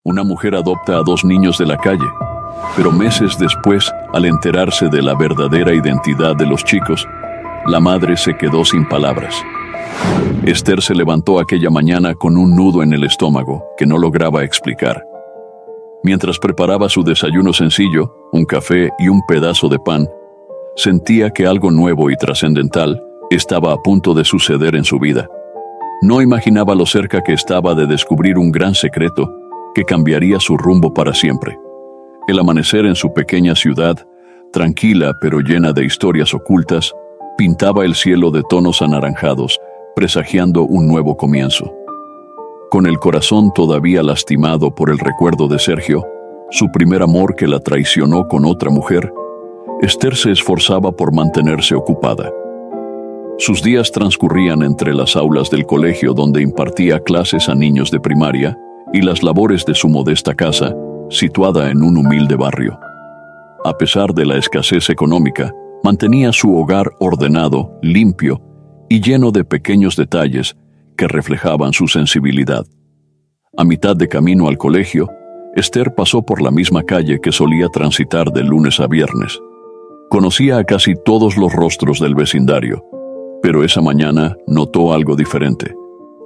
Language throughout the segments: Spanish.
una mujer adopta a 2 niños de la calle, pero meses después, al enterarse de la verdadera identidad de los chicos, la madre se quedó sin palabras. Esther se levantó aquella mañana con un nudo en el estómago que no lograba explicar. Mientras preparaba su desayuno sencillo, un café y un pedazo de pan, sentía que algo nuevo y trascendental estaba a punto de suceder en su vida. No imaginaba lo cerca que estaba de descubrir un gran secreto que cambiaría su rumbo para siempre. El amanecer en su pequeña ciudad, tranquila pero llena de historias ocultas, pintaba el cielo de tonos anaranjados, presagiando un nuevo comienzo. Con el corazón todavía lastimado por el recuerdo de Sergio, su primer amor que la traicionó con otra mujer, Esther se esforzaba por mantenerse ocupada. Sus días transcurrían entre las aulas del colegio donde impartía clases a niños de primaria y las labores de su modesta casa, situada en un humilde barrio. A pesar de la escasez económica, mantenía su hogar ordenado, limpio y lleno de pequeños detalles que reflejaban su sensibilidad. A mitad de camino al colegio, Esther pasó por la misma calle que solía transitar de lunes a viernes. Conocía a casi todos los rostros del vecindario, pero esa mañana notó algo diferente.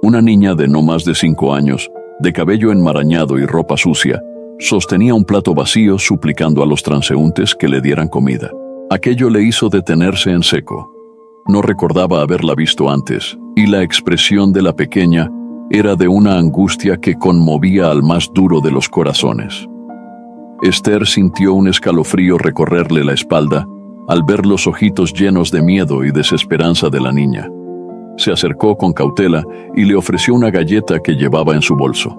Una niña de no más de 5 años, de cabello enmarañado y ropa sucia, sostenía un plato vacío suplicando a los transeúntes que le dieran comida. Aquello le hizo detenerse en seco. No recordaba haberla visto antes, y la expresión de la pequeña era de una angustia que conmovía al más duro de los corazones. Esther sintió un escalofrío recorrerle la espalda al ver los ojitos llenos de miedo y desesperanza de la niña. Se acercó con cautela y le ofreció una galleta que llevaba en su bolso.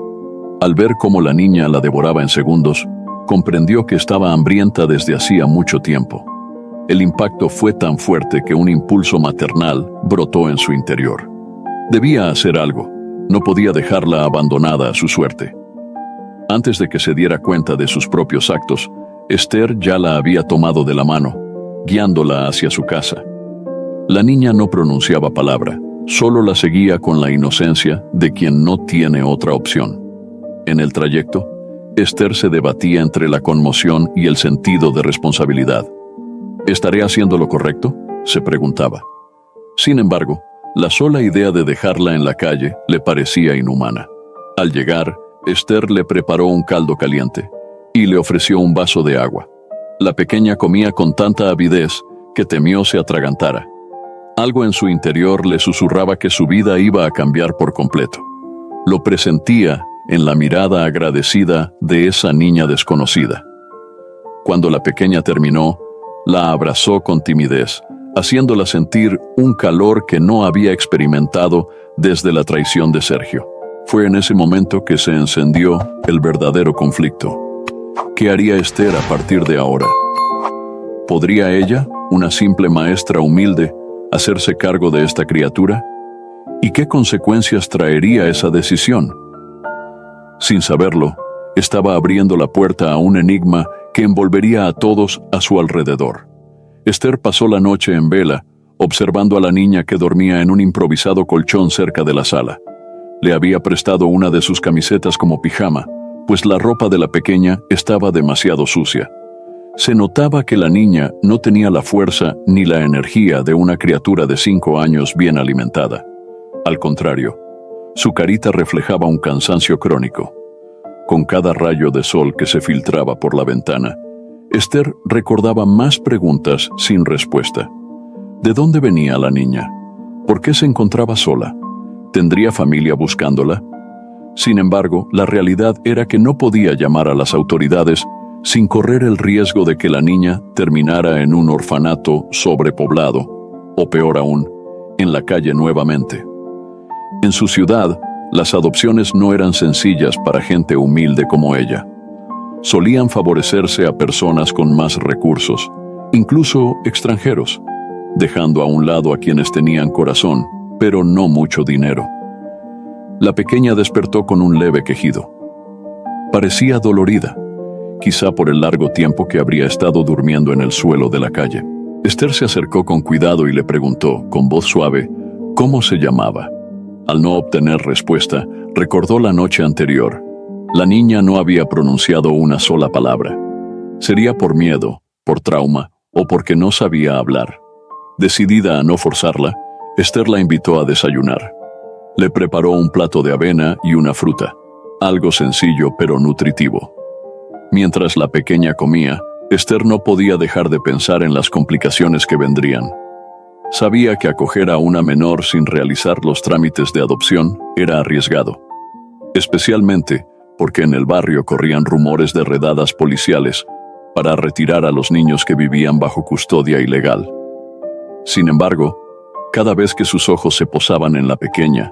Al ver cómo la niña la devoraba en segundos, comprendió que estaba hambrienta desde hacía mucho tiempo. El impacto fue tan fuerte que un impulso maternal brotó en su interior. Debía hacer algo, no podía dejarla abandonada a su suerte. Antes de que se diera cuenta de sus propios actos, Esther ya la había tomado de la mano, guiándola hacia su casa. La niña no pronunciaba palabra, solo la seguía con la inocencia de quien no tiene otra opción. En el trayecto, Esther se debatía entre la conmoción y el sentido de responsabilidad. ¿Estaré haciendo lo correcto?, se preguntaba. Sin embargo, la sola idea de dejarla en la calle le parecía inhumana. Al llegar, Esther le preparó un caldo caliente y le ofreció un vaso de agua. La pequeña comía con tanta avidez que temió se atragantara. Algo en su interior le susurraba que su vida iba a cambiar por completo. Lo presentía en la mirada agradecida de esa niña desconocida. Cuando la pequeña terminó, la abrazó con timidez, haciéndola sentir un calor que no había experimentado desde la traición de Sergio. Fue en ese momento que se encendió el verdadero conflicto. ¿Qué haría Esther a partir de ahora? ¿Podría ella, una simple maestra humilde, hacerse cargo de esta criatura? ¿Y qué consecuencias traería esa decisión? Sin saberlo, estaba abriendo la puerta a un enigma que envolvería a todos a su alrededor. Esther pasó la noche en vela, observando a la niña que dormía en un improvisado colchón cerca de la sala. Le había prestado una de sus camisetas como pijama, pues la ropa de la pequeña estaba demasiado sucia. Se notaba que la niña no tenía la fuerza ni la energía de una criatura de 5 años bien alimentada. Al contrario, su carita reflejaba un cansancio crónico. Con cada rayo de sol que se filtraba por la ventana, Esther recordaba más preguntas sin respuesta. ¿De dónde venía la niña? ¿Por qué se encontraba sola? ¿Tendría familia buscándola? Sin embargo, la realidad era que no podía llamar a las autoridades sin correr el riesgo de que la niña terminara en un orfanato sobrepoblado, o peor aún, en la calle nuevamente. En su ciudad, las adopciones no eran sencillas para gente humilde como ella. Solían favorecerse a personas con más recursos, incluso extranjeros, dejando a un lado a quienes tenían corazón, pero no mucho dinero. La pequeña despertó con un leve quejido. Parecía dolorida, quizá por el largo tiempo que habría estado durmiendo en el suelo de la calle. Esther se acercó con cuidado y le preguntó, con voz suave, cómo se llamaba. Al no obtener respuesta, recordó la noche anterior. La niña no había pronunciado una sola palabra. Sería por miedo, por trauma o porque no sabía hablar. Decidida a no forzarla, Esther la invitó a desayunar. Le preparó un plato de avena y una fruta, algo sencillo pero nutritivo. Mientras la pequeña comía, Esther no podía dejar de pensar en las complicaciones que vendrían. Sabía que acoger a una menor sin realizar los trámites de adopción era arriesgado, especialmente porque en el barrio corrían rumores de redadas policiales para retirar a los niños que vivían bajo custodia ilegal. Sin embargo, cada vez que sus ojos se posaban en la pequeña,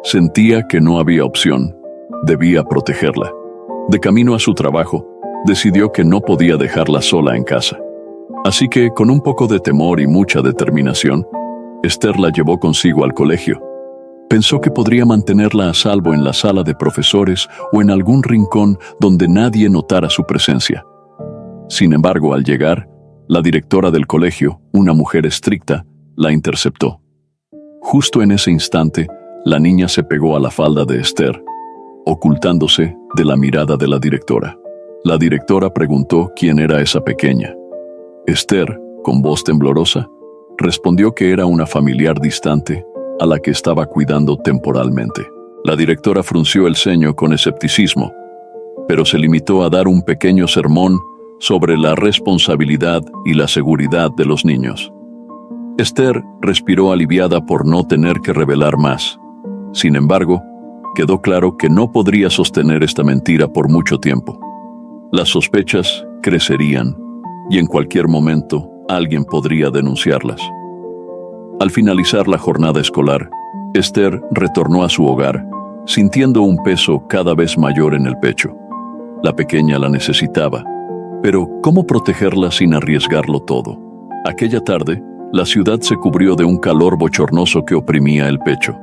sentía que no había opción, debía protegerla. De camino a su trabajo, decidió que no podía dejarla sola en casa. Así que, con un poco de temor y mucha determinación, Esther la llevó consigo al colegio. Pensó que podría mantenerla a salvo en la sala de profesores o en algún rincón donde nadie notara su presencia. Sin embargo, al llegar, la directora del colegio, una mujer estricta, la interceptó. Justo en ese instante, la niña se pegó a la falda de Esther, ocultándose de la mirada de la directora. La directora preguntó quién era esa pequeña. Esther, con voz temblorosa, respondió que era una familiar distante a la que estaba cuidando temporalmente. La directora frunció el ceño con escepticismo, pero se limitó a dar un pequeño sermón sobre la responsabilidad y la seguridad de los niños. Esther respiró aliviada por no tener que revelar más. Sin embargo, quedó claro que no podría sostener esta mentira por mucho tiempo. Las sospechas crecerían y en cualquier momento alguien podría denunciarlas. Al finalizar la jornada escolar, Esther retornó a su hogar, sintiendo un peso cada vez mayor en el pecho. La pequeña la necesitaba, pero ¿cómo protegerla sin arriesgarlo todo? Aquella tarde, la ciudad se cubrió de un calor bochornoso que oprimía el pecho.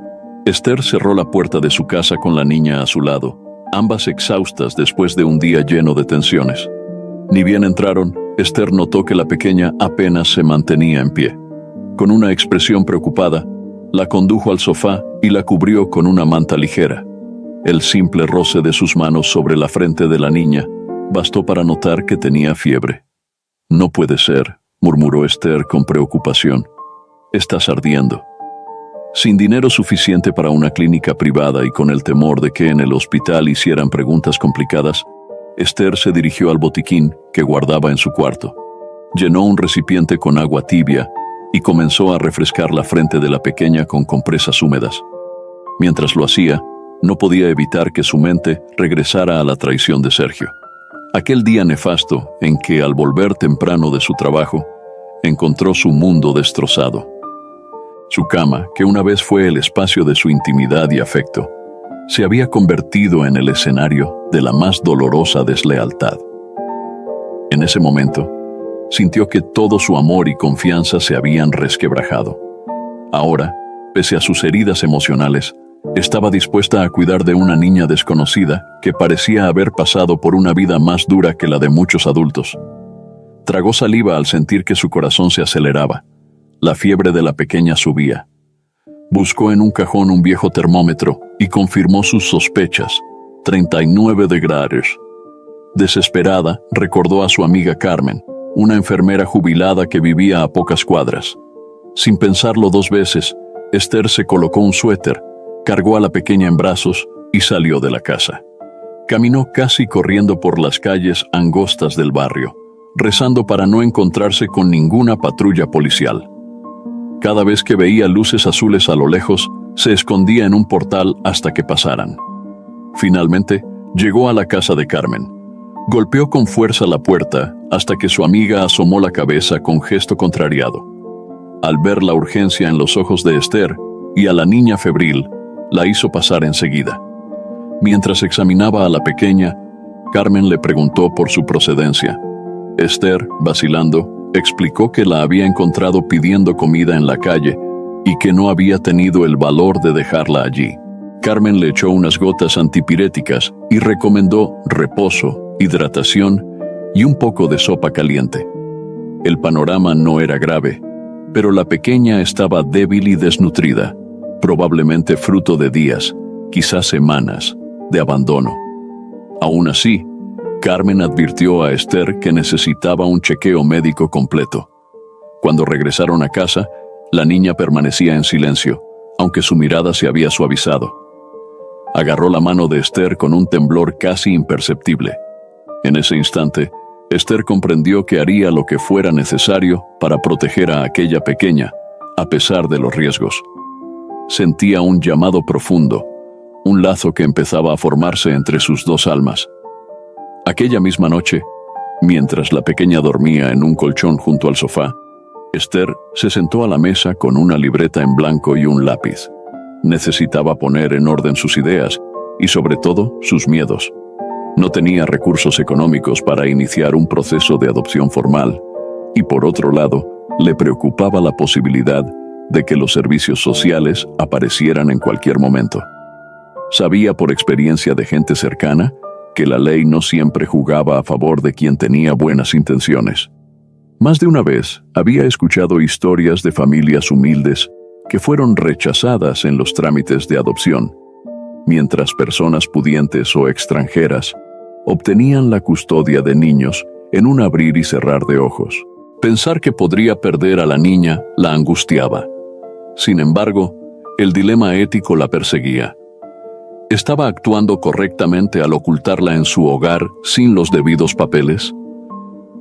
Esther cerró la puerta de su casa con la niña a su lado, ambas exhaustas después de un día lleno de tensiones. Ni bien entraron, Esther notó que la pequeña apenas se mantenía en pie. Con una expresión preocupada, la condujo al sofá y la cubrió con una manta ligera. El simple roce de sus manos sobre la frente de la niña bastó para notar que tenía fiebre. «No puede ser», murmuró Esther con preocupación. «Estás ardiendo». Sin dinero suficiente para una clínica privada y con el temor de que en el hospital hicieran preguntas complicadas, Esther se dirigió al botiquín que guardaba en su cuarto. Llenó un recipiente con agua tibia y comenzó a refrescar la frente de la pequeña con compresas húmedas. Mientras lo hacía, no podía evitar que su mente regresara a la traición de Sergio. Aquel día nefasto en que, al volver temprano de su trabajo, encontró su mundo destrozado. Su cama, que una vez fue el espacio de su intimidad y afecto, se había convertido en el escenario de la más dolorosa deslealtad. En ese momento, sintió que todo su amor y confianza se habían resquebrajado. Ahora, pese a sus heridas emocionales, estaba dispuesta a cuidar de una niña desconocida que parecía haber pasado por una vida más dura que la de muchos adultos. Tragó saliva al sentir que su corazón se aceleraba. La fiebre de la pequeña subía. Buscó en un cajón un viejo termómetro y confirmó sus sospechas. 39 grados. Desesperada, recordó a su amiga Carmen, una enfermera jubilada que vivía a pocas cuadras. Sin pensarlo dos veces, Esther se colocó un suéter, cargó a la pequeña en brazos y salió de la casa. Caminó casi corriendo por las calles angostas del barrio, rezando para no encontrarse con ninguna patrulla policial. Cada vez que veía luces azules a lo lejos, se escondía en un portal hasta que pasaran. Finalmente, llegó a la casa de Carmen. Golpeó con fuerza la puerta hasta que su amiga asomó la cabeza con gesto contrariado. Al ver la urgencia en los ojos de Esther y a la niña febril, la hizo pasar enseguida. Mientras examinaba a la pequeña, Carmen le preguntó por su procedencia. Esther, vacilando, explicó que la había encontrado pidiendo comida en la calle y que no había tenido el valor de dejarla allí. Carmen le echó unas gotas antipiréticas y recomendó reposo, hidratación y un poco de sopa caliente. El panorama no era grave, pero la pequeña estaba débil y desnutrida, probablemente fruto de días, quizás semanas, de abandono. Aún así, Carmen advirtió a Esther que necesitaba un chequeo médico completo. Cuando regresaron a casa, la niña permanecía en silencio, aunque su mirada se había suavizado. Agarró la mano de Esther con un temblor casi imperceptible. En ese instante, Esther comprendió que haría lo que fuera necesario para proteger a aquella pequeña, a pesar de los riesgos. Sentía un llamado profundo, un lazo que empezaba a formarse entre sus dos almas. Aquella misma noche, mientras la pequeña dormía en un colchón junto al sofá, Esther se sentó a la mesa con una libreta en blanco y un lápiz. Necesitaba poner en orden sus ideas y, sobre todo, sus miedos. No tenía recursos económicos para iniciar un proceso de adopción formal y, por otro lado, le preocupaba la posibilidad de que los servicios sociales aparecieran en cualquier momento. Sabía por experiencia de gente cercana que la ley no siempre jugaba a favor de quien tenía buenas intenciones. Más de una vez había escuchado historias de familias humildes que fueron rechazadas en los trámites de adopción, mientras personas pudientes o extranjeras obtenían la custodia de niños en un abrir y cerrar de ojos. Pensar que podría perder a la niña la angustiaba. Sin embargo, el dilema ético la perseguía. ¿Estaba actuando correctamente al ocultarla en su hogar sin los debidos papeles?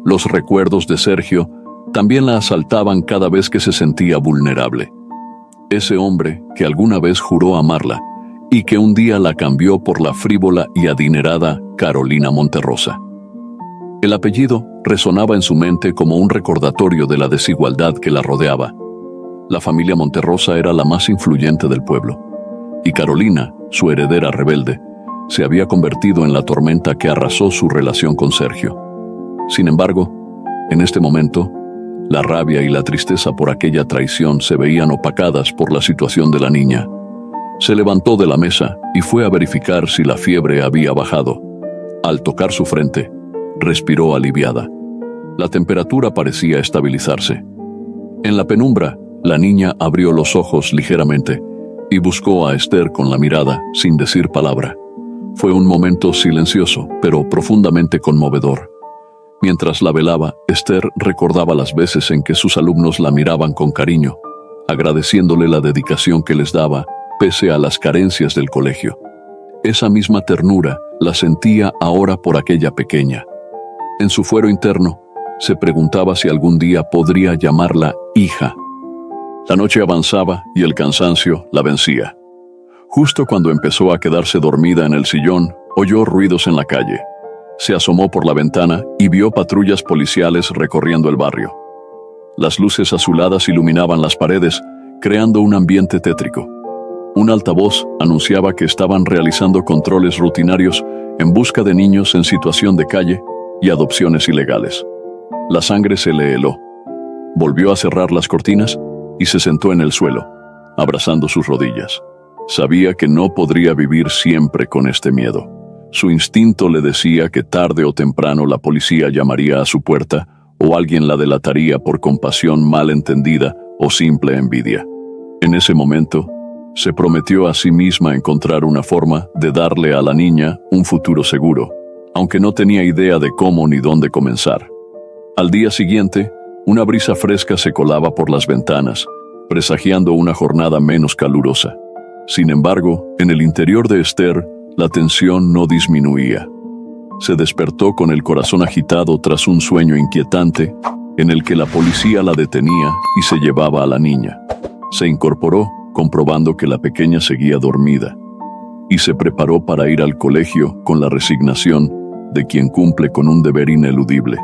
Los recuerdos de Sergio también la asaltaban cada vez que se sentía vulnerable. Ese hombre que alguna vez juró amarla y que un día la cambió por la frívola y adinerada Carolina Monterrosa. El apellido resonaba en su mente como un recordatorio de la desigualdad que la rodeaba. La familia Monterrosa era la más influyente del pueblo, y Carolina, su heredera rebelde, se había convertido en la tormenta que arrasó su relación con Sergio. Sin embargo, en este momento, la rabia y la tristeza por aquella traición se veían opacadas por la situación de la niña. Se levantó de la mesa y fue a verificar si la fiebre había bajado. Al tocar su frente, respiró aliviada. La temperatura parecía estabilizarse. En la penumbra, la niña abrió los ojos ligeramente y buscó a Esther con la mirada, sin decir palabra. Fue un momento silencioso, pero profundamente conmovedor. Mientras la velaba, Esther recordaba las veces en que sus alumnos la miraban con cariño, agradeciéndole la dedicación que les daba, pese a las carencias del colegio. Esa misma ternura la sentía ahora por aquella pequeña. En su fuero interno, se preguntaba si algún día podría llamarla hija. La noche avanzaba y el cansancio la vencía. Justo cuando empezó a quedarse dormida en el sillón, oyó ruidos en la calle. Se asomó por la ventana y vio patrullas policiales recorriendo el barrio. Las luces azuladas iluminaban las paredes, creando un ambiente tétrico. Un altavoz anunciaba que estaban realizando controles rutinarios en busca de niños en situación de calle y adopciones ilegales. La sangre se le heló. Volvió a cerrar las cortinas y se sentó en el suelo, abrazando sus rodillas. Sabía que no podría vivir siempre con este miedo. Su instinto le decía que tarde o temprano la policía llamaría a su puerta o alguien la delataría por compasión mal entendida o simple envidia. En ese momento, se prometió a sí misma encontrar una forma de darle a la niña un futuro seguro, aunque no tenía idea de cómo ni dónde comenzar. Al día siguiente, una brisa fresca se colaba por las ventanas, presagiando una jornada menos calurosa. Sin embargo, en el interior de Esther, la tensión no disminuía. Se despertó con el corazón agitado tras un sueño inquietante en el que la policía la detenía y se llevaba a la niña. Se incorporó, comprobando que la pequeña seguía dormida, y se preparó para ir al colegio con la resignación de quien cumple con un deber ineludible.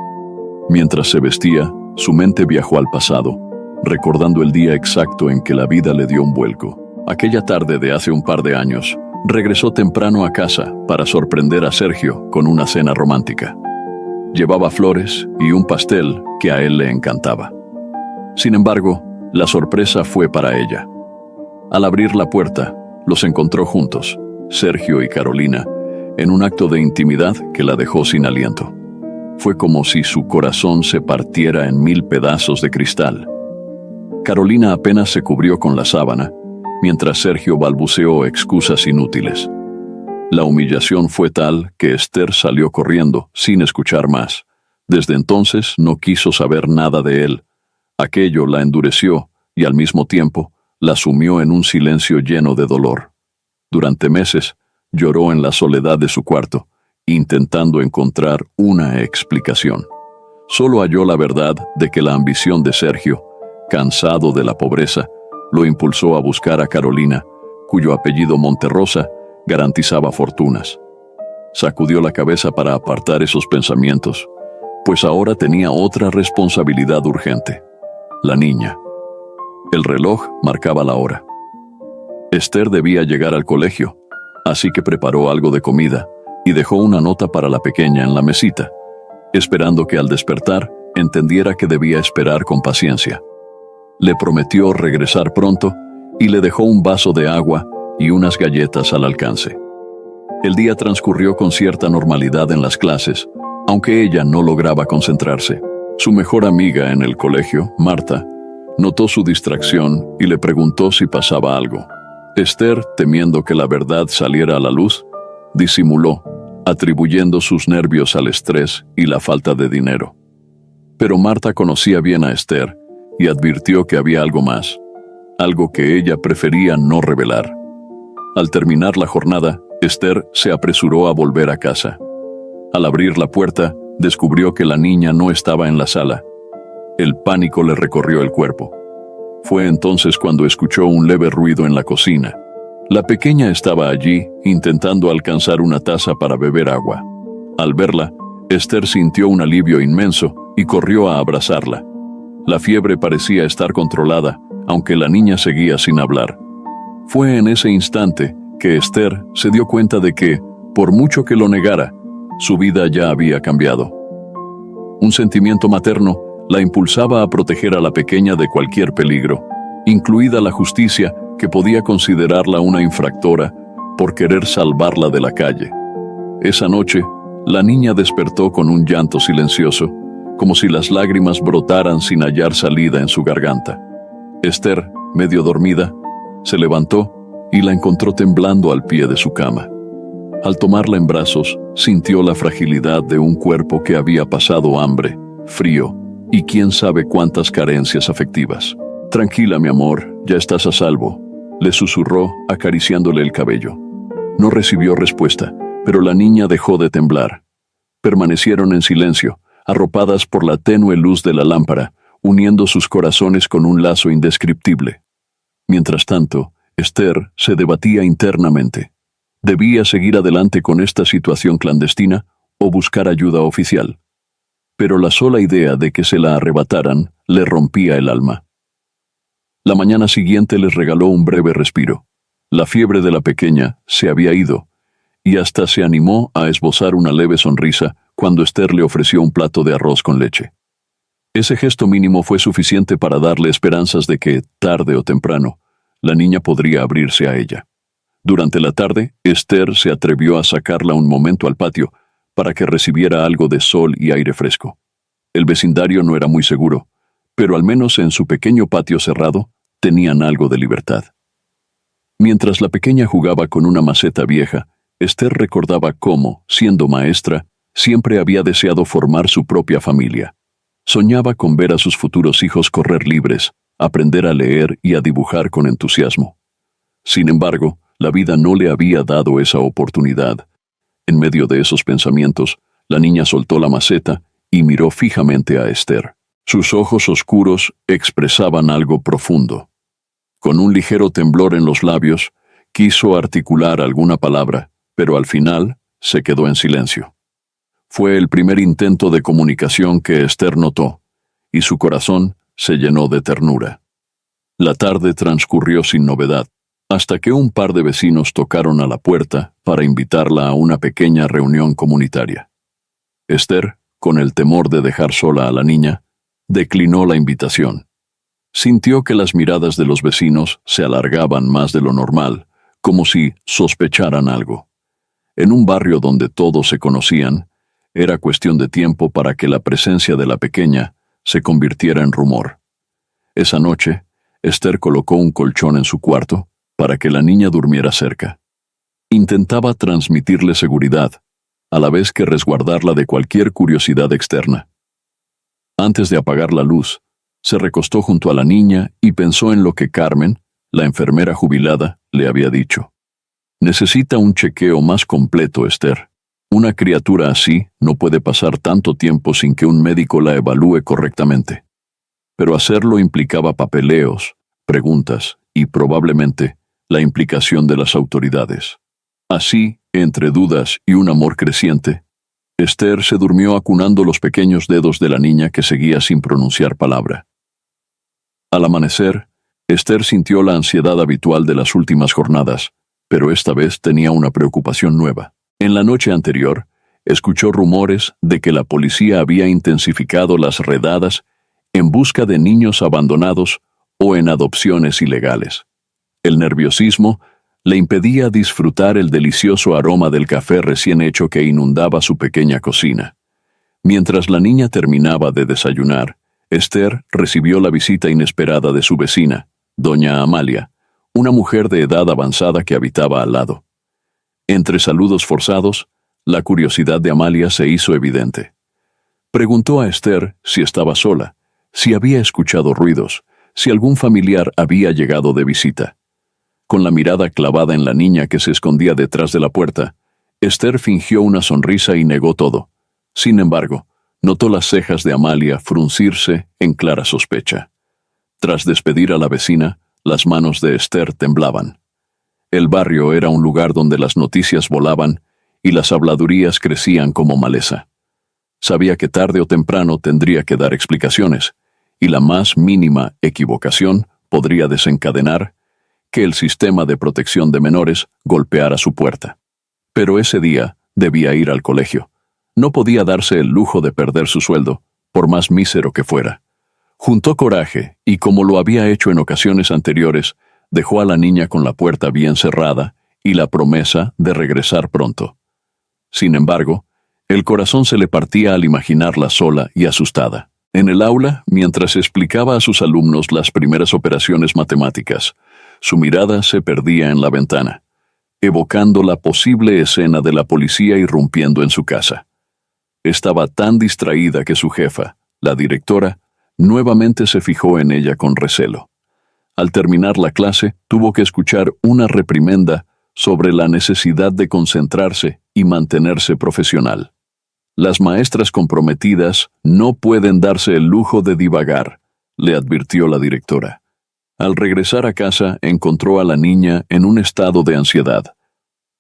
Mientras se vestía, su mente viajó al pasado, recordando el día exacto en que la vida le dio un vuelco. Aquella tarde de hace un par de años, regresó temprano a casa para sorprender a Sergio con una cena romántica. Llevaba flores y un pastel que a él le encantaba. Sin embargo, la sorpresa fue para ella. Al abrir la puerta, los encontró juntos, Sergio y Carolina, en un acto de intimidad que la dejó sin aliento. Fue como si su corazón se partiera en 1000 pedazos de cristal. Carolina apenas se cubrió con la sábana, mientras Sergio balbuceó excusas inútiles. La humillación fue tal que Esther salió corriendo, sin escuchar más. Desde entonces no quiso saber nada de él. Aquello la endureció y al mismo tiempo la sumió en un silencio lleno de dolor. Durante meses lloró en la soledad de su cuarto, intentando encontrar una explicación. Solo halló la verdad de que la ambición de Sergio, cansado de la pobreza, lo impulsó a buscar a Carolina, cuyo apellido Monterrosa garantizaba fortunas. Sacudió la cabeza para apartar esos pensamientos, pues ahora tenía otra responsabilidad urgente: la niña. El reloj marcaba la hora. Esther debía llegar al colegio, así que preparó algo de comida y dejó una nota para la pequeña en la mesita, esperando que al despertar entendiera que debía esperar con paciencia. Le prometió regresar pronto y le dejó un vaso de agua y unas galletas al alcance. El día transcurrió con cierta normalidad en las clases, aunque ella no lograba concentrarse. Su mejor amiga en el colegio, Marta, notó su distracción y le preguntó si pasaba algo. Esther, temiendo que la verdad saliera a la luz, disimuló, atribuyendo sus nervios al estrés y la falta de dinero. Pero Marta conocía bien a Esther y advirtió que había algo más, algo que ella prefería no revelar. Al terminar la jornada, Esther se apresuró a volver a casa. Al abrir la puerta, descubrió que la niña no estaba en la sala. El pánico le recorrió el cuerpo. Fue entonces cuando escuchó un leve ruido en la cocina. La pequeña estaba allí, intentando alcanzar una taza para beber agua. Al verla, Esther sintió un alivio inmenso y corrió a abrazarla. La fiebre parecía estar controlada, aunque la niña seguía sin hablar. Fue en ese instante que Esther se dio cuenta de que, por mucho que lo negara, su vida ya había cambiado. Un sentimiento materno la impulsaba a proteger a la pequeña de cualquier peligro, incluida la justicia, que podía considerarla una infractora por querer salvarla de la calle. Esa noche, la niña despertó con un llanto silencioso, como si las lágrimas brotaran sin hallar salida en su garganta. Esther, medio dormida, se levantó y la encontró temblando al pie de su cama. Al tomarla en brazos, sintió la fragilidad de un cuerpo que había pasado hambre, frío y quién sabe cuántas carencias afectivas. «Tranquila, mi amor, ya estás a salvo», le susurró, acariciándole el cabello. No recibió respuesta, pero la niña dejó de temblar. Permanecieron en silencio, arropadas por la tenue luz de la lámpara, uniendo sus corazones con un lazo indescriptible. Mientras tanto, Esther se debatía internamente. ¿Debía seguir adelante con esta situación clandestina o buscar ayuda oficial? Pero la sola idea de que se la arrebataran le rompía el alma. La mañana siguiente les regaló un breve respiro. La fiebre de la pequeña se había ido, y hasta se animó a esbozar una leve sonrisa cuando Esther le ofreció un plato de arroz con leche. Ese gesto mínimo fue suficiente para darle esperanzas de que, tarde o temprano, la niña podría abrirse a ella. Durante la tarde, Esther se atrevió a sacarla un momento al patio para que recibiera algo de sol y aire fresco. El vecindario no era muy seguro, pero al menos en su pequeño patio cerrado tenían algo de libertad. Mientras la pequeña jugaba con una maceta vieja, Esther recordaba cómo, siendo maestra, siempre había deseado formar su propia familia. Soñaba con ver a sus futuros hijos correr libres, aprender a leer y a dibujar con entusiasmo. Sin embargo, la vida no le había dado esa oportunidad. En medio de esos pensamientos, la niña soltó la maceta y miró fijamente a Esther. Sus ojos oscuros expresaban algo profundo. Con un ligero temblor en los labios, quiso articular alguna palabra, pero al final se quedó en silencio. Fue el primer intento de comunicación que Esther notó, y su corazón se llenó de ternura. La tarde transcurrió sin novedad, hasta que un par de vecinos tocaron a la puerta para invitarla a una pequeña reunión comunitaria. Esther, con el temor de dejar sola a la niña, declinó la invitación. Sintió que las miradas de los vecinos se alargaban más de lo normal, como si sospecharan algo. En un barrio donde todos se conocían, era cuestión de tiempo para que la presencia de la pequeña se convirtiera en rumor. Esa noche, Esther colocó un colchón en su cuarto para que la niña durmiera cerca. Intentaba transmitirle seguridad, a la vez que resguardarla de cualquier curiosidad externa. Antes de apagar la luz, se recostó junto a la niña y pensó en lo que Carmen, la enfermera jubilada, le había dicho. Necesita un chequeo más completo, Esther. Una criatura así no puede pasar tanto tiempo sin que un médico la evalúe correctamente. Pero hacerlo implicaba papeleos, preguntas y, probablemente, la implicación de las autoridades. Así, entre dudas y un amor creciente, Esther se durmió acunando los pequeños dedos de la niña que seguía sin pronunciar palabra. Al amanecer, Esther sintió la ansiedad habitual de las últimas jornadas, pero esta vez tenía una preocupación nueva. En la noche anterior, escuchó rumores de que la policía había intensificado las redadas en busca de niños abandonados o en adopciones ilegales. El nerviosismo le impedía disfrutar el delicioso aroma del café recién hecho que inundaba su pequeña cocina. Mientras la niña terminaba de desayunar, Esther recibió la visita inesperada de su vecina, doña Amalia, una mujer de edad avanzada que habitaba al lado. Entre saludos forzados, la curiosidad de Amalia se hizo evidente. Preguntó a Esther si estaba sola, si había escuchado ruidos, si algún familiar había llegado de visita. Con la mirada clavada en la niña que se escondía detrás de la puerta, Esther fingió una sonrisa y negó todo. Sin embargo, notó las cejas de Amalia fruncirse en clara sospecha. Tras despedir a la vecina, las manos de Esther temblaban. El barrio era un lugar donde las noticias volaban y las habladurías crecían como maleza. Sabía que tarde o temprano tendría que dar explicaciones, y la más mínima equivocación podría desencadenar que el sistema de protección de menores golpeara su puerta. Pero ese día debía ir al colegio. No podía darse el lujo de perder su sueldo, por más mísero que fuera. Juntó coraje y, como lo había hecho en ocasiones anteriores, dejó a la niña con la puerta bien cerrada y la promesa de regresar pronto. Sin embargo, el corazón se le partía al imaginarla sola y asustada. En el aula, mientras explicaba a sus alumnos las primeras operaciones matemáticas, su mirada se perdía en la ventana, evocando la posible escena de la policía irrumpiendo en su casa. Estaba tan distraída que su jefa, la directora, nuevamente se fijó en ella con recelo. Al terminar la clase, tuvo que escuchar una reprimenda sobre la necesidad de concentrarse y mantenerse profesional. Las maestras comprometidas no pueden darse el lujo de divagar, le advirtió la directora. Al regresar a casa, encontró a la niña en un estado de ansiedad.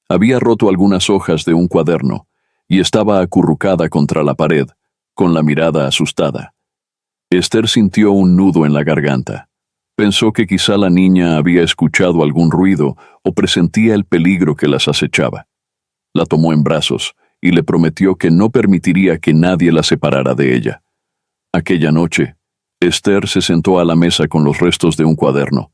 Había roto algunas hojas de un cuaderno y estaba acurrucada contra la pared, con la mirada asustada. Esther sintió un nudo en la garganta. Pensó que quizá la niña había escuchado algún ruido o presentía el peligro que las acechaba. La tomó en brazos y le prometió que no permitiría que nadie la separara de ella. Aquella noche, Esther se sentó a la mesa con los restos de un cuaderno,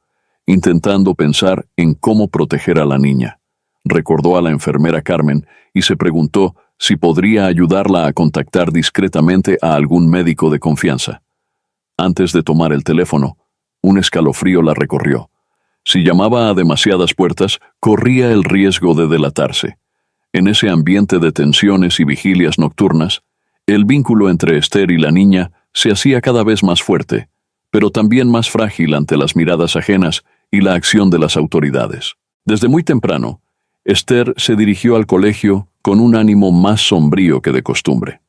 intentando pensar en cómo proteger a la niña. Recordó a la enfermera Carmen y se preguntó si podría ayudarla a contactar discretamente a algún médico de confianza. Antes de tomar el teléfono, un escalofrío la recorrió. Si llamaba a demasiadas puertas, corría el riesgo de delatarse. En ese ambiente de tensiones y vigilias nocturnas, el vínculo entre Esther y la niña se hacía cada vez más fuerte, pero también más frágil ante las miradas ajenas y la acción de las autoridades. Desde muy temprano, Esther se dirigió al colegio con un ánimo más sombrío que de costumbre.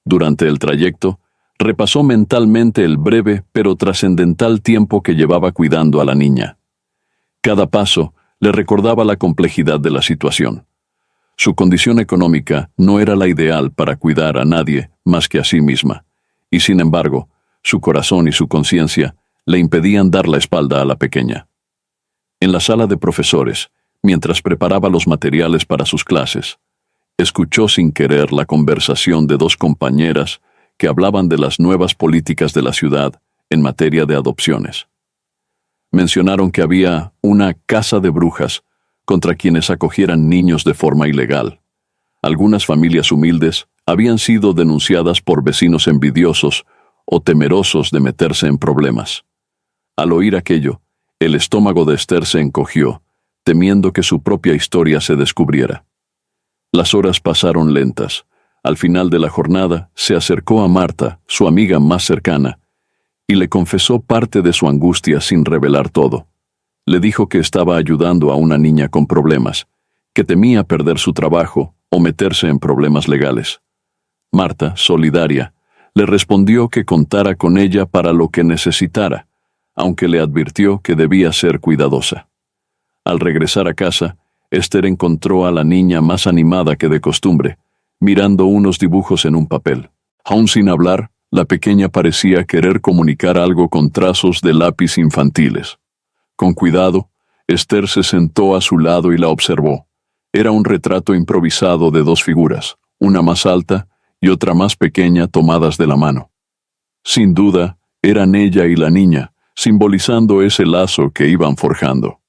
Durante el trayecto, repasó mentalmente el breve pero trascendental tiempo que llevaba cuidando a la niña. Cada paso le recordaba la complejidad de la situación. Su condición económica no era la ideal para cuidar a nadie más que a sí misma, y sin embargo, su corazón y su conciencia le impedían dar la espalda a la pequeña. En la sala de profesores, mientras preparaba los materiales para sus clases, escuchó sin querer la conversación de dos compañeras que hablaban de las nuevas políticas de la ciudad en materia de adopciones. Mencionaron que había una casa de brujas contra quienes acogieran niños de forma ilegal. Algunas familias humildes habían sido denunciadas por vecinos envidiosos o temerosos de meterse en problemas. Al oír aquello, el estómago de Esther se encogió, temiendo que su propia historia se descubriera. Las horas pasaron lentas. Al final de la jornada, se acercó a Marta, su amiga más cercana, y le confesó parte de su angustia sin revelar todo. Le dijo que estaba ayudando a una niña con problemas, que temía perder su trabajo o meterse en problemas legales. Marta, solidaria, le respondió que contara con ella para lo que necesitara, aunque le advirtió que debía ser cuidadosa. Al regresar a casa, Esther encontró a la niña más animada que de costumbre, mirando unos dibujos en un papel. Aún sin hablar, la pequeña parecía querer comunicar algo con trazos de lápiz infantiles. Con cuidado, Esther se sentó a su lado y la observó. Era un retrato improvisado de dos figuras, una más alta y otra más pequeña tomadas de la mano. Sin duda, eran ella y la niña, simbolizando ese lazo que iban forjando.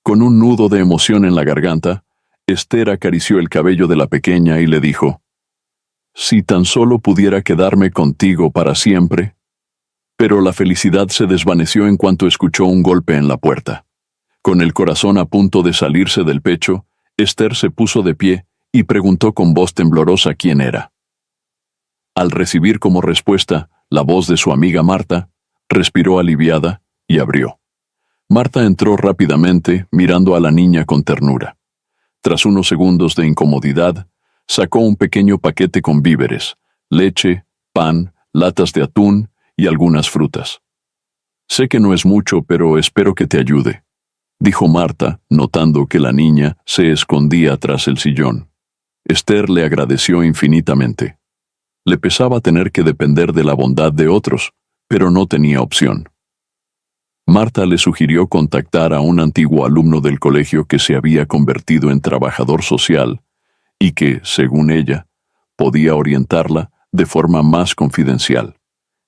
Con un nudo de emoción en la garganta, Esther acarició el cabello de la pequeña y le dijo: «Si tan solo pudiera quedarme contigo para siempre». Pero la felicidad se desvaneció en cuanto escuchó un golpe en la puerta. Con el corazón a punto de salirse del pecho, Esther se puso de pie y preguntó con voz temblorosa quién era. Al recibir como respuesta la voz de su amiga Marta, respiró aliviada y abrió. Marta entró rápidamente, mirando a la niña con ternura. Tras unos segundos de incomodidad, sacó un pequeño paquete con víveres, leche, pan, latas de atún y algunas frutas. «Sé que no es mucho, pero espero que te ayude», dijo Marta, notando que la niña se escondía tras el sillón. Esther le agradeció infinitamente. Le pesaba tener que depender de la bondad de otros, pero no tenía opción. Marta le sugirió contactar a un antiguo alumno del colegio que se había convertido en trabajador social y que, según ella, podía orientarla de forma más confidencial.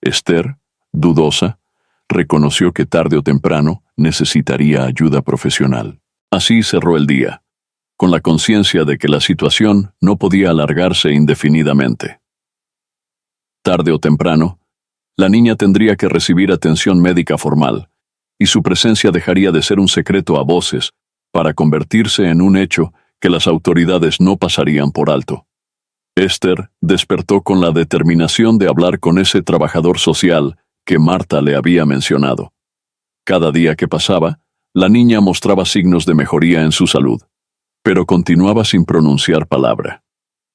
Esther, dudosa, reconoció que tarde o temprano necesitaría ayuda profesional. Así cerró el día, con la conciencia de que la situación no podía alargarse indefinidamente. Tarde o temprano, la niña tendría que recibir atención médica formal, y su presencia dejaría de ser un secreto a voces para convertirse en un hecho que las autoridades no pasarían por alto. Esther despertó con la determinación de hablar con ese trabajador social que Marta le había mencionado. Cada día que pasaba, la niña mostraba signos de mejoría en su salud, pero continuaba sin pronunciar palabra.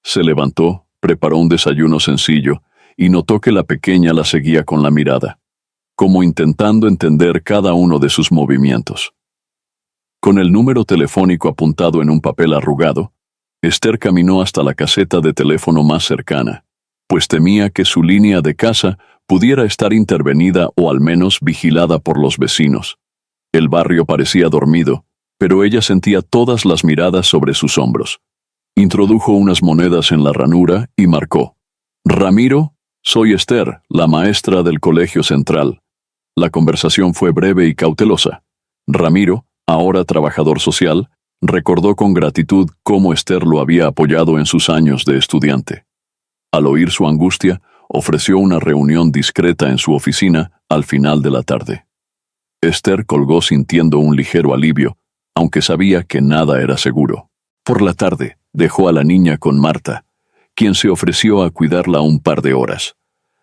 Se levantó, preparó un desayuno sencillo y notó que la pequeña la seguía con la mirada, como intentando entender cada uno de sus movimientos. Con el número telefónico apuntado en un papel arrugado, Esther caminó hasta la caseta de teléfono más cercana, pues temía que su línea de casa pudiera estar intervenida o al menos vigilada por los vecinos. El barrio parecía dormido, pero ella sentía todas las miradas sobre sus hombros. Introdujo unas monedas en la ranura y marcó: «Ramiro, soy Esther, la maestra del Colegio Central». La conversación fue breve y cautelosa. Ramiro, ahora trabajador social, recordó con gratitud cómo Esther lo había apoyado en sus años de estudiante. Al oír su angustia, ofreció una reunión discreta en su oficina al final de la tarde. Esther colgó sintiendo un ligero alivio, aunque sabía que nada era seguro. Por la tarde, dejó a la niña con Marta, quien se ofreció a cuidarla un par de horas.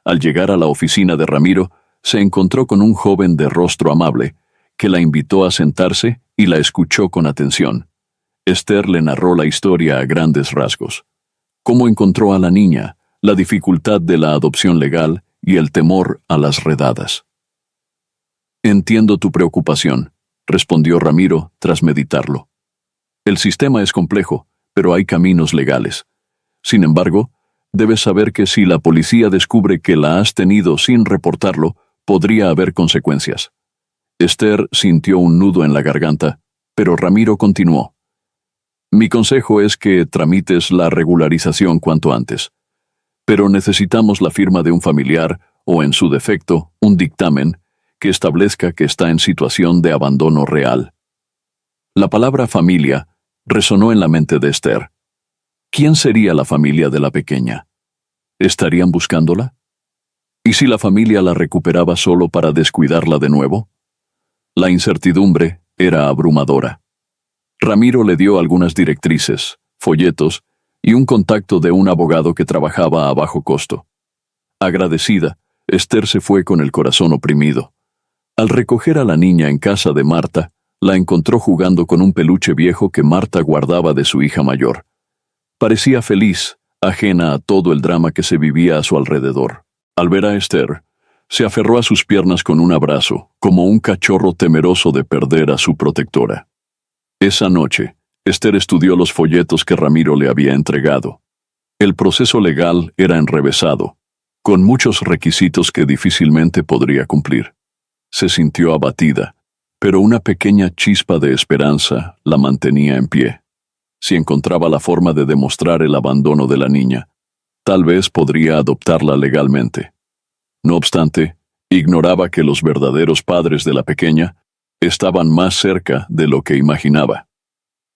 Al llegar a la oficina de Ramiro, se encontró con un joven de rostro amable, que la invitó a sentarse y la escuchó con atención. Esther le narró la historia a grandes rasgos. Cómo encontró a la niña, la dificultad de la adopción legal y el temor a las redadas. «Entiendo tu preocupación», respondió Ramiro tras meditarlo. «El sistema es complejo, pero hay caminos legales. Sin embargo, debes saber que si la policía descubre que la has tenido sin reportarlo, podría haber consecuencias». Esther sintió un nudo en la garganta, pero Ramiro continuó: «Mi consejo es que tramites la regularización cuanto antes. Pero necesitamos la firma de un familiar o, en su defecto, un dictamen que establezca que está en situación de abandono real». La palabra familia resonó en la mente de Esther. ¿Quién sería la familia de la pequeña? ¿Estarían buscándola? ¿Y si la familia la recuperaba solo para descuidarla de nuevo? La incertidumbre era abrumadora. Ramiro le dio algunas directrices, folletos y un contacto de un abogado que trabajaba a bajo costo. Agradecida, Esther se fue con el corazón oprimido. Al recoger a la niña en casa de Marta, la encontró jugando con un peluche viejo que Marta guardaba de su hija mayor. Parecía feliz, ajena a todo el drama que se vivía a su alrededor. Al ver a Esther, se aferró a sus piernas con un abrazo, como un cachorro temeroso de perder a su protectora. Esa noche, Esther estudió los folletos que Ramiro le había entregado. El proceso legal era enrevesado, con muchos requisitos que difícilmente podría cumplir. Se sintió abatida, pero una pequeña chispa de esperanza la mantenía en pie. Si encontraba la forma de demostrar el abandono de la niña, tal vez podría adoptarla legalmente. No obstante, ignoraba que los verdaderos padres de la pequeña estaban más cerca de lo que imaginaba,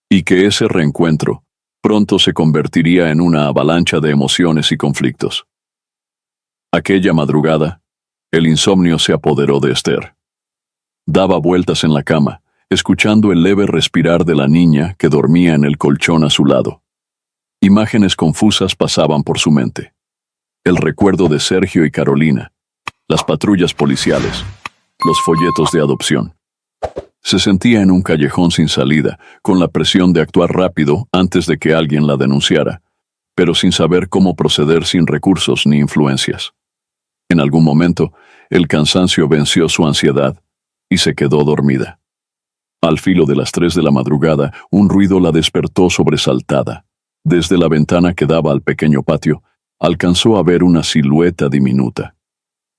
y que ese reencuentro pronto se convertiría en una avalancha de emociones y conflictos. Aquella madrugada, el insomnio se apoderó de Esther. Daba vueltas en la cama, escuchando el leve respirar de la niña que dormía en el colchón a su lado. Imágenes confusas pasaban por su mente. El recuerdo de Sergio y Carolina, las patrullas policiales, los folletos de adopción. Se sentía en un callejón sin salida, con la presión de actuar rápido antes de que alguien la denunciara, pero sin saber cómo proceder sin recursos ni influencias. En algún momento, el cansancio venció su ansiedad y se quedó dormida. Al filo de las 3 de la madrugada, un ruido la despertó sobresaltada. Desde la ventana que daba al pequeño patio, alcanzó a ver una silueta diminuta.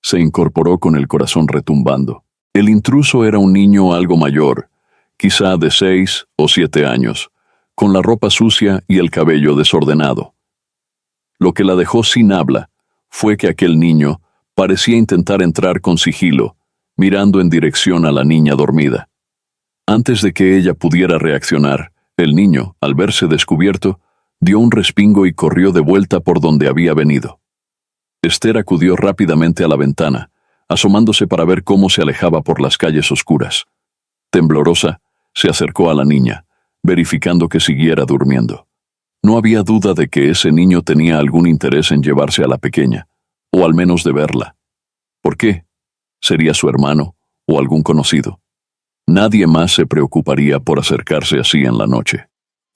Se incorporó con el corazón retumbando. El intruso era un niño algo mayor, quizá de 6 o 7 años, con la ropa sucia y el cabello desordenado. Lo que la dejó sin habla fue que aquel niño parecía intentar entrar con sigilo, mirando en dirección a la niña dormida. Antes de que ella pudiera reaccionar, el niño, al verse descubierto, dio un respingo y corrió de vuelta por donde había venido. Esther acudió rápidamente a la ventana, asomándose para ver cómo se alejaba por las calles oscuras. Temblorosa, se acercó a la niña, verificando que siguiera durmiendo. No había duda de que ese niño tenía algún interés en llevarse a la pequeña, o al menos de verla. ¿Por qué? ¿Sería su hermano o algún conocido? Nadie más se preocuparía por acercarse así en la noche.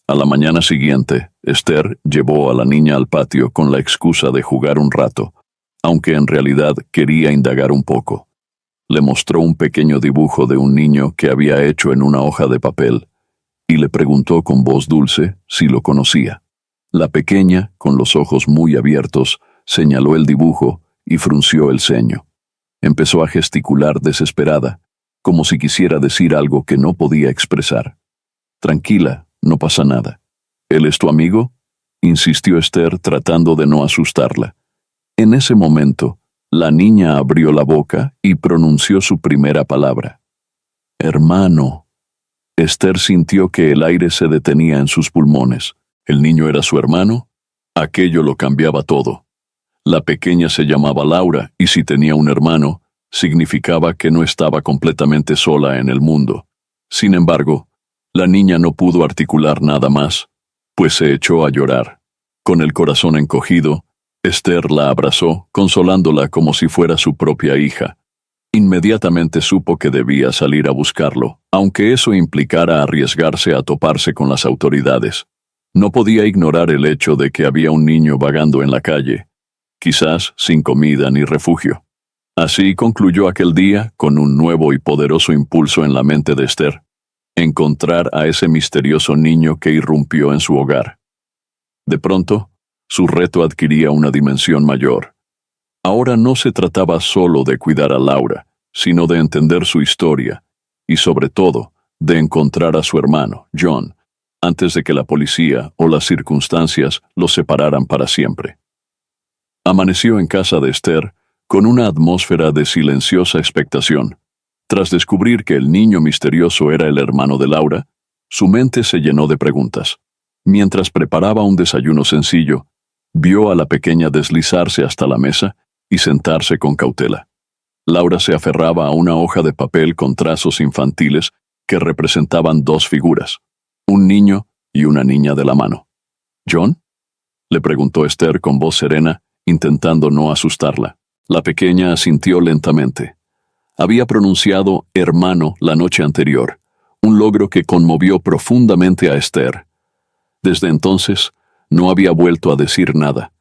A la mañana siguiente, Esther llevó a la niña al patio con la excusa de jugar un rato, aunque en realidad quería indagar un poco. Le mostró un pequeño dibujo de un niño que había hecho en una hoja de papel, y le preguntó con voz dulce si lo conocía. La pequeña, con los ojos muy abiertos, señaló el dibujo y frunció el ceño. Empezó a gesticular desesperada, como si quisiera decir algo que no podía expresar. «Tranquila, no pasa nada. ¿Él es tu amigo?», insistió Esther tratando de no asustarla. En ese momento, la niña abrió la boca y pronunció su primera palabra. «Hermano». Esther sintió que el aire se detenía en sus pulmones. ¿El niño era su hermano? Aquello lo cambiaba todo. La pequeña se llamaba Laura, y si tenía un hermano, significaba que no estaba completamente sola en el mundo. Sin embargo, la niña no pudo articular nada más, pues se echó a llorar. Con el corazón encogido, Esther la abrazó, consolándola como si fuera su propia hija. Inmediatamente supo que debía salir a buscarlo, aunque eso implicara arriesgarse a toparse con las autoridades. No podía ignorar el hecho de que había un niño vagando en la calle, quizás sin comida ni refugio. Así concluyó aquel día con un nuevo y poderoso impulso en la mente de Esther: encontrar a ese misterioso niño que irrumpió en su hogar. De pronto, su reto adquiría una dimensión mayor. Ahora no se trataba solo de cuidar a Laura, sino de entender su historia, y sobre todo, de encontrar a su hermano, John, antes de que la policía o las circunstancias los separaran para siempre. Amaneció en casa de Esther con una atmósfera de silenciosa expectación. Tras descubrir que el niño misterioso era el hermano de Laura, su mente se llenó de preguntas. Mientras preparaba un desayuno sencillo, vio a la pequeña deslizarse hasta la mesa y sentarse con cautela. Laura se aferraba a una hoja de papel con trazos infantiles que representaban dos figuras: un niño y una niña de la mano. ¿John?, le preguntó Esther con voz serena, intentando no asustarla. La pequeña asintió lentamente. Había pronunciado hermano la noche anterior, un logro que conmovió profundamente a Esther. Desde entonces, no había vuelto a decir nada,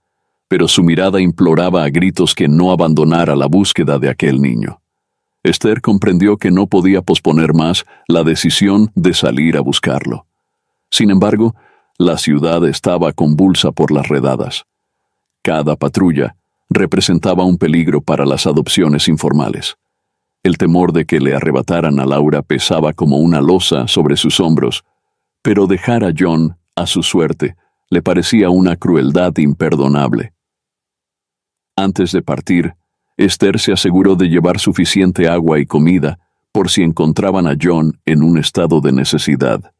pero su mirada imploraba a gritos que no abandonara la búsqueda de aquel niño. Esther comprendió que no podía posponer más la decisión de salir a buscarlo. Sin embargo, la ciudad estaba convulsa por las redadas. Cada patrulla representaba un peligro para las adopciones informales. El temor de que le arrebataran a Laura pesaba como una losa sobre sus hombros, pero dejar a John a su suerte le parecía una crueldad imperdonable. Antes de partir, Esther se aseguró de llevar suficiente agua y comida por si encontraban a John en un estado de necesidad.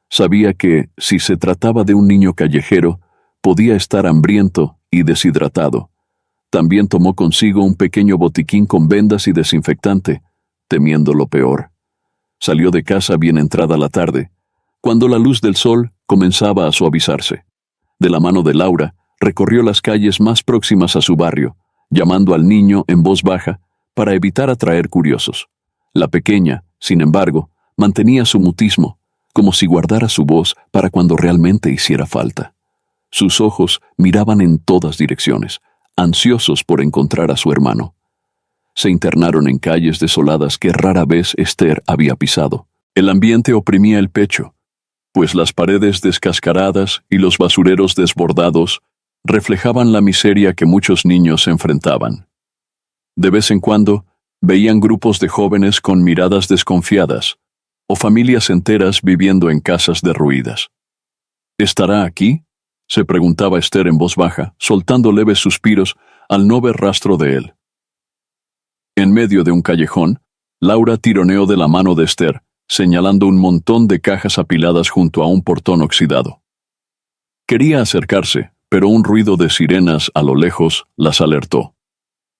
Sabía que, si se trataba de un niño callejero, podía estar hambriento y deshidratado. También tomó consigo un pequeño botiquín con vendas y desinfectante, temiendo lo peor. Salió de casa bien entrada la tarde, cuando la luz del sol comenzaba a suavizarse. De la mano de Laura, recorrió las calles más próximas a su barrio, llamando al niño en voz baja para evitar atraer curiosos. La pequeña, sin embargo, mantenía su mutismo, como si guardara su voz para cuando realmente hiciera falta. Sus ojos miraban en todas direcciones, ansiosos por encontrar a su hermano. Se internaron en calles desoladas que rara vez Esther había pisado. El ambiente oprimía el pecho, pues las paredes descascaradas y los basureros desbordados reflejaban la miseria que muchos niños enfrentaban. De vez en cuando, veían grupos de jóvenes con miradas desconfiadas, o familias enteras viviendo en casas derruidas. ¿Estará aquí?, se preguntaba Esther en voz baja, soltando leves suspiros al no ver rastro de él. En medio de un callejón, Laura tironeó de la mano de Esther, señalando un montón de cajas apiladas junto a un portón oxidado. Quería acercarse, pero un ruido de sirenas a lo lejos las alertó.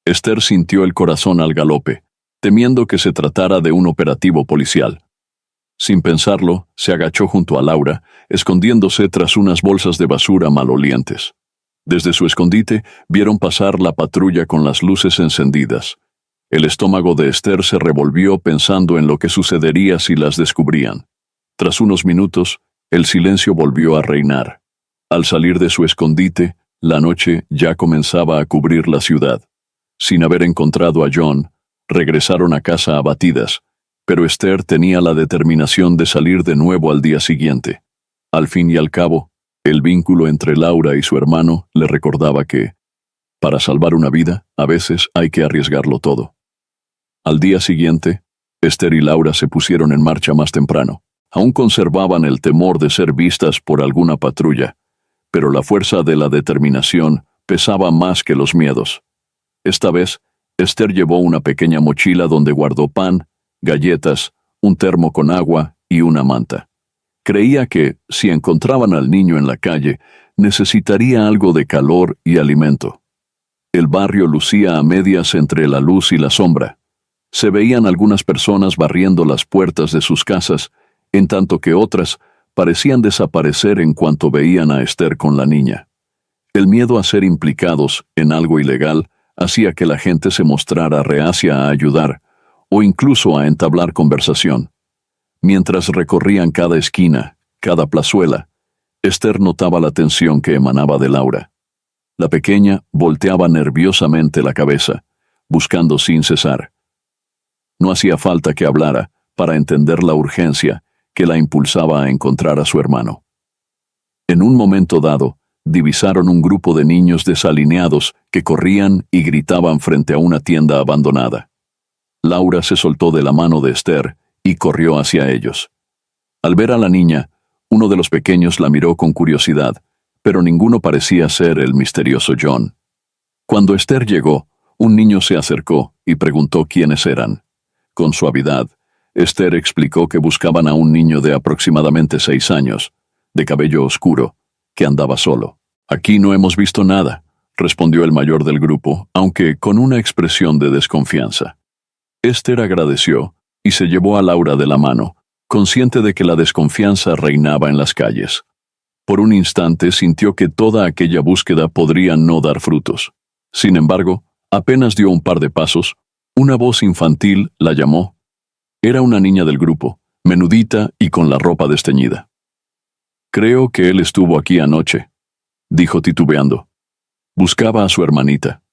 Esther sintió el corazón al galope, temiendo que se tratara de un operativo policial. Sin pensarlo, se agachó junto a Laura, escondiéndose tras unas bolsas de basura malolientes. Desde su escondite vieron pasar la patrulla con las luces encendidas. El estómago de Esther se revolvió pensando en lo que sucedería si las descubrían. Tras unos minutos, el silencio volvió a reinar. Al salir de su escondite, la noche ya comenzaba a cubrir la ciudad. Sin haber encontrado a John, regresaron a casa abatidas, pero Esther tenía la determinación de salir de nuevo al día siguiente. Al fin y al cabo, el vínculo entre Laura y su hermano le recordaba que, para salvar una vida, a veces hay que arriesgarlo todo. Al día siguiente, Esther y Laura se pusieron en marcha más temprano. Aún conservaban el temor de ser vistas por alguna patrulla, pero la fuerza de la determinación pesaba más que los miedos. Esta vez, Esther llevó una pequeña mochila donde guardó pan, galletas, un termo con agua y una manta. Creía que, si encontraban al niño en la calle, necesitaría algo de calor y alimento. El barrio lucía a medias entre la luz y la sombra. Se veían algunas personas barriendo las puertas de sus casas, en tanto que otras parecían desaparecer en cuanto veían a Esther con la niña. El miedo a ser implicados en algo ilegal hacía que la gente se mostrara reacia a ayudar, o incluso a entablar conversación. Mientras recorrían cada esquina, cada plazuela, Esther notaba la tensión que emanaba de Laura. La pequeña volteaba nerviosamente la cabeza, buscando sin cesar. No hacía falta que hablara para entender la urgencia que la impulsaba a encontrar a su hermano. En un momento dado, divisaron un grupo de niños desalineados que corrían y gritaban frente a una tienda abandonada. Laura se soltó de la mano de Esther y corrió hacia ellos. Al ver a la niña, uno de los pequeños la miró con curiosidad, pero ninguno parecía ser el misterioso John. Cuando Esther llegó, un niño se acercó y preguntó quiénes eran. Con suavidad, Esther explicó que buscaban a un niño de aproximadamente 6 años, de cabello oscuro, que andaba solo. «Aquí no hemos visto nada», respondió el mayor del grupo, aunque con una expresión de desconfianza. Esther agradeció y se llevó a Laura de la mano, consciente de que la desconfianza reinaba en las calles. Por un instante sintió que toda aquella búsqueda podría no dar frutos. Sin embargo, apenas dio un par de pasos, una voz infantil la llamó. Era una niña del grupo, menudita y con la ropa desteñida. «Creo que él estuvo aquí anoche», dijo titubeando. Buscaba a su hermanita.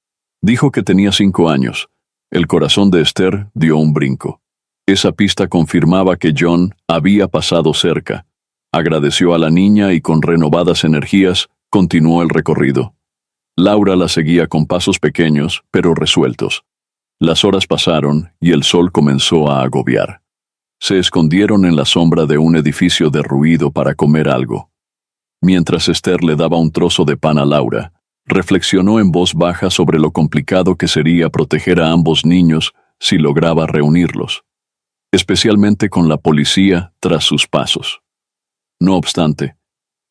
Dijo que tenía 5 años. El corazón de Esther dio un brinco. Esa pista confirmaba que John había pasado cerca. Agradeció a la niña y con renovadas energías continuó el recorrido. Laura la seguía con pasos pequeños, pero resueltos. Las horas pasaron y el sol comenzó a agobiar. Se escondieron en la sombra de un edificio derruido para comer algo. Mientras Esther le daba un trozo de pan a Laura, reflexionó en voz baja sobre lo complicado que sería proteger a ambos niños si lograba reunirlos, especialmente con la policía tras sus pasos. No obstante,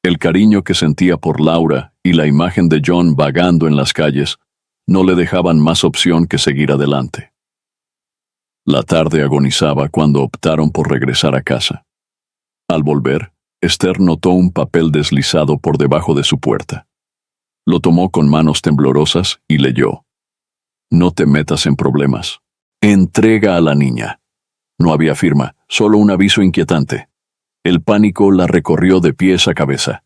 el cariño que sentía por Laura y la imagen de John vagando en las calles no le dejaban más opción que seguir adelante. La tarde agonizaba cuando optaron por regresar a casa. Al volver, Esther notó un papel deslizado por debajo de su puerta. Lo tomó con manos temblorosas y leyó. «No te metas en problemas. Entrega a la niña». No había firma, solo un aviso inquietante. El pánico la recorrió de pies a cabeza.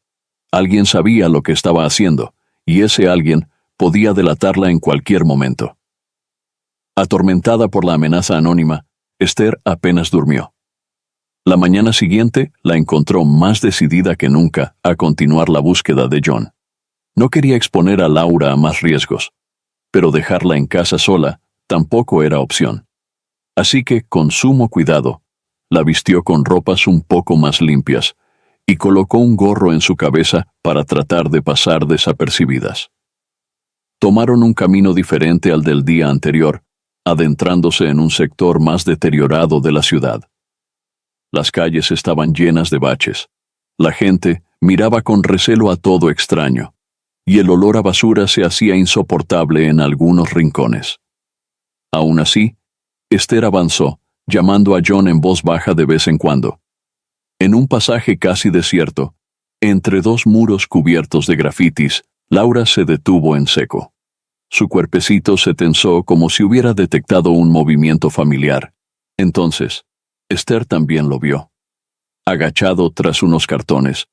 Alguien sabía lo que estaba haciendo, y ese alguien podía delatarla en cualquier momento. Atormentada por la amenaza anónima, Esther apenas durmió. La mañana siguiente la encontró más decidida que nunca a continuar la búsqueda de John. No quería exponer a Laura a más riesgos, pero dejarla en casa sola tampoco era opción. Así que, con sumo cuidado, la vistió con ropas un poco más limpias y colocó un gorro en su cabeza para tratar de pasar desapercibidas. Tomaron un camino diferente al del día anterior, adentrándose en un sector más deteriorado de la ciudad. Las calles estaban llenas de baches. La gente miraba con recelo a todo extraño, y el olor a basura se hacía insoportable en algunos rincones. Aún así, Esther avanzó, llamando a John en voz baja de vez en cuando. En un pasaje casi desierto, entre 2 muros cubiertos de grafitis, Laura se detuvo en seco. Su cuerpecito se tensó como si hubiera detectado un movimiento familiar. Entonces, Esther también lo vio. Agachado tras unos cartones,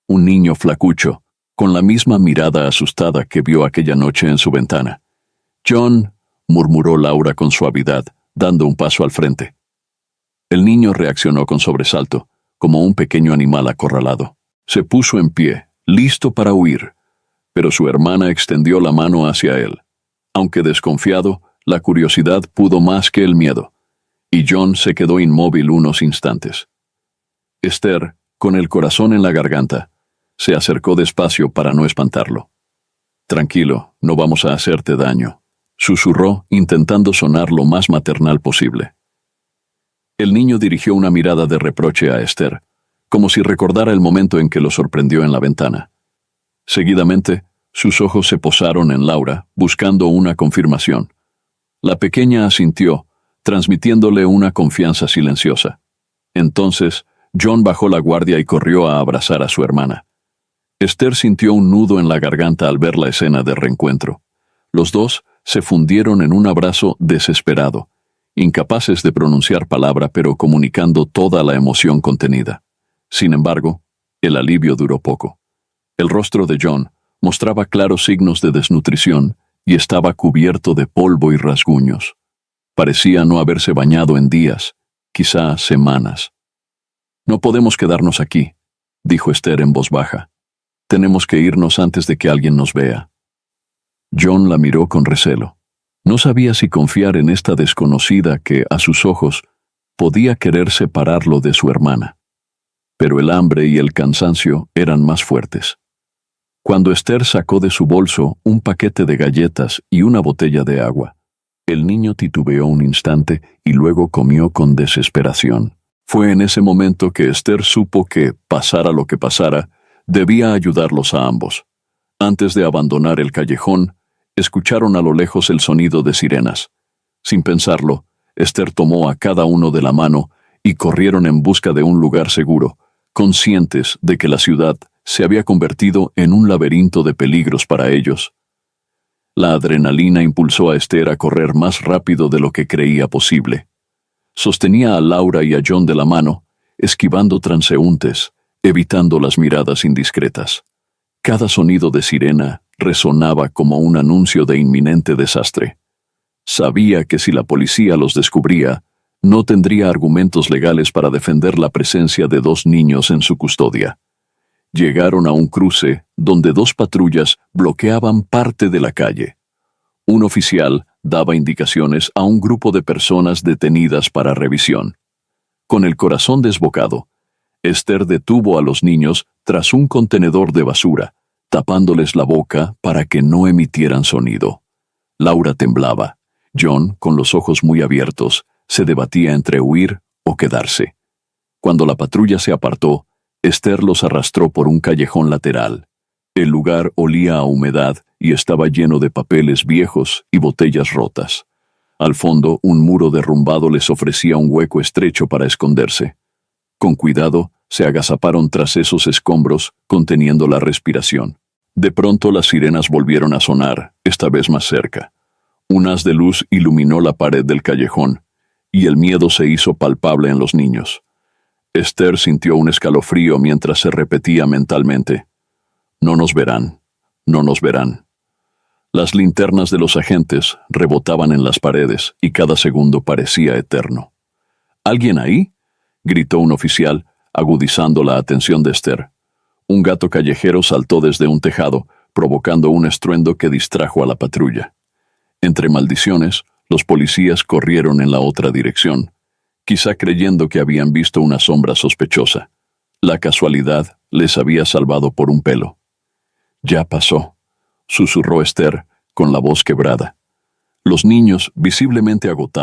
un niño flacucho, con la misma mirada asustada que vio aquella noche en su ventana. «John», murmuró Laura con suavidad, dando un paso al frente. El niño reaccionó con sobresalto, como un pequeño animal acorralado. Se puso en pie, listo para huir, pero su hermana extendió la mano hacia él. Aunque desconfiado, la curiosidad pudo más que el miedo, y John se quedó inmóvil unos instantes. Esther, con el corazón en la garganta, se acercó despacio para no espantarlo. «Tranquilo, no vamos a hacerte daño», susurró, intentando sonar lo más maternal posible. El niño dirigió una mirada de reproche a Esther, como si recordara el momento en que lo sorprendió en la ventana. Seguidamente, sus ojos se posaron en Laura, buscando una confirmación. La pequeña asintió, transmitiéndole una confianza silenciosa. Entonces, John bajó la guardia y corrió a abrazar a su hermana. Esther sintió un nudo en la garganta al ver la escena de reencuentro. Los dos se fundieron en un abrazo desesperado, incapaces de pronunciar palabra pero comunicando toda la emoción contenida. Sin embargo, el alivio duró poco. El rostro de John mostraba claros signos de desnutrición y estaba cubierto de polvo y rasguños. Parecía no haberse bañado en días, quizá semanas. «No podemos quedarnos aquí», dijo Esther en voz baja. «Tenemos que irnos antes de que alguien nos vea». John la miró con recelo. No sabía si confiar en esta desconocida que, a sus ojos, podía querer separarlo de su hermana. Pero el hambre y el cansancio eran más fuertes. Cuando Esther sacó de su bolso un paquete de galletas y una botella de agua, el niño titubeó un instante y luego comió con desesperación. Fue en ese momento que Esther supo que, pasara lo que pasara, debía ayudarlos a ambos. Antes de abandonar el callejón, escucharon a lo lejos el sonido de sirenas. Sin pensarlo, Esther tomó a cada uno de la mano y corrieron en busca de un lugar seguro, conscientes de que la ciudad se había convertido en un laberinto de peligros para ellos. La adrenalina impulsó a Esther a correr más rápido de lo que creía posible. Sostenía a Laura y a John de la mano, esquivando transeúntes, evitando las miradas indiscretas. Cada sonido de sirena resonaba como un anuncio de inminente desastre. Sabía que si la policía los descubría, no tendría argumentos legales para defender la presencia de 2 niños en su custodia. Llegaron a un cruce donde 2 patrullas bloqueaban parte de la calle. Un oficial daba indicaciones a un grupo de personas detenidas para revisión. Con el corazón desbocado, Esther detuvo a los niños tras un contenedor de basura, tapándoles la boca para que no emitieran sonido. Laura temblaba. John, con los ojos muy abiertos, se debatía entre huir o quedarse. Cuando la patrulla se apartó, Esther los arrastró por un callejón lateral. El lugar olía a humedad y estaba lleno de papeles viejos y botellas rotas. Al fondo, un muro derrumbado les ofrecía un hueco estrecho para esconderse. Con cuidado, se agazaparon tras esos escombros, conteniendo la respiración. De pronto las sirenas volvieron a sonar, esta vez más cerca. Un haz de luz iluminó la pared del callejón, y el miedo se hizo palpable en los niños. Esther sintió un escalofrío mientras se repetía mentalmente: «No nos verán, no nos verán». Las linternas de los agentes rebotaban en las paredes y cada segundo parecía eterno. «¿Alguien ahí?», gritó un oficial, agudizando la atención de Esther. Un gato callejero saltó desde un tejado, provocando un estruendo que distrajo a la patrulla. Entre maldiciones, los policías corrieron en la otra dirección, quizá creyendo que habían visto una sombra sospechosa. La casualidad les había salvado por un pelo. «Ya pasó», susurró Esther, con la voz quebrada. Los niños, visiblemente agotados,